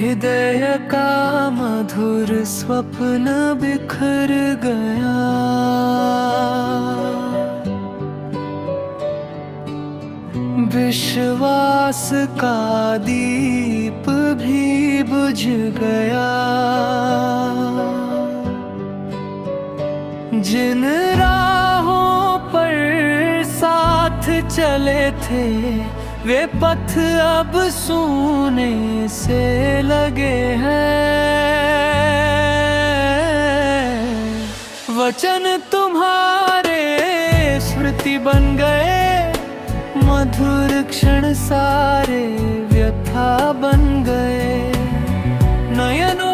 हृदय का मधुर स्वप्न बिखर गया। विश्वास का दीप भी बुझ गया। जिन राहों पर साथ चले थे वे पथ अब सूने से लगे हैं। वचन तुम्हारे स्मृति बन गए, मधुर क्षण सारे व्यथा बन गए। नयनों